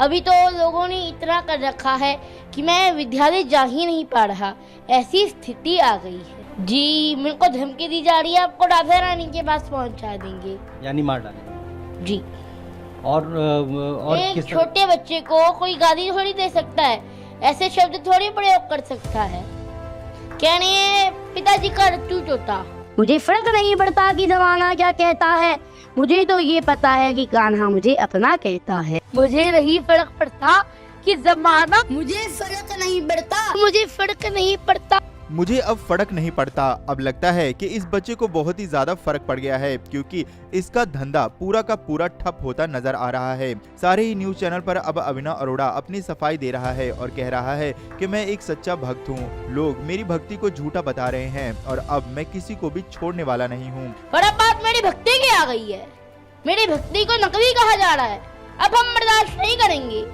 अभी तो लोगों ने इतना कर रखा है कि मैं विद्यालय जा ही नहीं पा रहा, ऐसी स्थिति आ गई है। जी, मेरे को धमकी दी जा रही है, आपको राधा रानी के पास पहुंचा देंगे, यानी मार डालेंगे। जी। और एक छोटे बच्चे को कोई गाली थोड़ी दे सकता है, ऐसे शब्द थोड़ी प्रयोग कर सकता है। कहने पिताजी का रट्टू चोटा। मुझे फर्क नहीं पड़ता कि जमाना क्या कहता है, मुझे तो ये पता है कि कान्हा मुझे अपना कहता है। मुझे नहीं फर्क पड़ता कि जमाना, मुझे फर्क नहीं पड़ता, मुझे फर्क नहीं पड़ता। मुझे अब फर्क नहीं पड़ता। अब लगता है कि इस बच्चे को बहुत ही ज्यादा फर्क पड़ गया है, क्योंकि इसका धंधा पूरा का पूरा ठप होता नजर आ रहा है। सारे ही न्यूज चैनल पर अब अभिनव अरोड़ा अपनी सफाई दे रहा है और कह रहा है कि मैं एक सच्चा भक्त हूँ, लोग मेरी भक्ति को झूठा बता रहे हैं और अब मैं किसी को भी छोड़ने वाला नहीं हूँ। पर अब बात मेरी भक्ति की आ गई है, मेरी भक्ति को नकली कहा जा रहा है, अब हम बर्दाश्त नहीं करेंगे।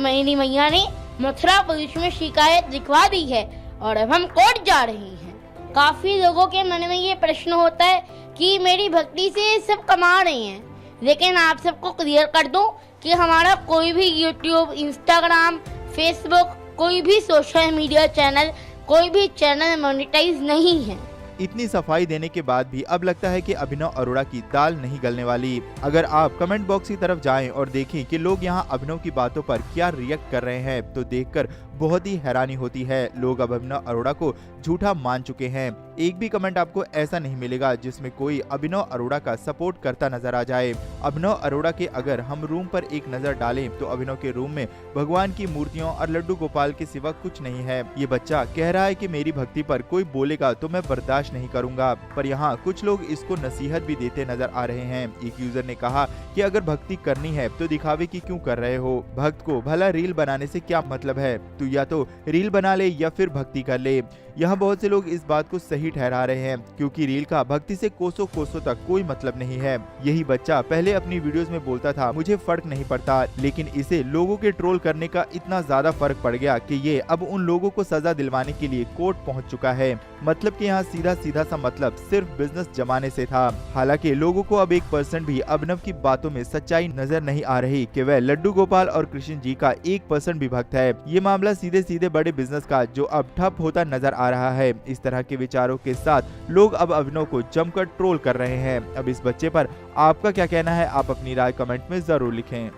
मेरी मैया ने मथुरा पुलिस में शिकायत लिखवा दी है और अब हम कोर्ट जा रहे हैं। काफी लोगों के मन में ये प्रश्न होता है कि मेरी भक्ति से सब कमा रहे हैं, लेकिन आप सबको क्लियर कर दूं कि हमारा कोई भी यूट्यूब, इंस्टाग्राम, फेसबुक, कोई भी सोशल मीडिया चैनल, कोई भी चैनल मोनेटाइज नहीं है। इतनी सफाई देने के बाद भी अब लगता है कि अभिनव अरोड़ा की दाल नहीं गलने वाली। अगर आप कमेंट बॉक्स की तरफ जाएं और देखें कि लोग यहां अभिनव की बातों पर क्या रिएक्ट कर रहे हैं, तो देखकर बहुत ही हैरानी होती है। लोग अब अभिनव अरोड़ा को झूठा मान चुके हैं। एक भी कमेंट आपको ऐसा नहीं मिलेगा जिसमें कोई अभिनव अरोड़ा का सपोर्ट करता नजर आ जाए। अभिनव अरोड़ा के अगर हम रूम पर एक नजर डालें तो अभिनव के रूम में भगवान की मूर्तियों और लड्डू गोपाल के सिवा कुछ नहीं है। ये बच्चा कह रहा है कि मेरी भक्ति पर कोई बोलेगा तो मैं बर्दाश्त नहीं करूंगा, पर यहाँ कुछ लोग इसको नसीहत भी देते नजर आ रहे हैं। एक यूजर ने कहा कि अगर भक्ति करनी है तो दिखावे की क्यों कर रहे हो, भक्त को भला रील बनाने से क्या मतलब है, तू या तो रील बना ले या फिर भक्ति कर ले। यहाँ बहुत से लोग इस बात को सही ठहरा रहे हैं, क्योंकि रील का भक्ति से कोसों कोसों तक कोई मतलब नहीं है। यही बच्चा पहले अपनी वीडियोस में बोलता था मुझे फर्क नहीं पड़ता, लेकिन इसे लोगों के ट्रोल करने का इतना ज्यादा फर्क पड़ गया कि ये अब उन लोगों को सजा दिलवाने के लिए कोर्ट पहुंच चुका है। मतलब कि यहाँ सीधा सीधा सा मतलब सिर्फ बिजनेस जमाने से था। हालांकि लोगों को अब 1% भी अभिनव की बातों में सच्चाई नजर नहीं आ रही कि वह लड्डू गोपाल और कृष्ण जी का 1% भी भक्त है। ये मामला सीधे सीधे बड़े बिजनेस का जो अब ठप होता नजर आ रहा है। इस तरह के विचारों के साथ लोग अब अभिनव को जमकर ट्रोल कर रहे हैं। अब इस बच्चे पर आपका क्या कहना है, आप अपनी राय कमेंट में जरूर लिखें।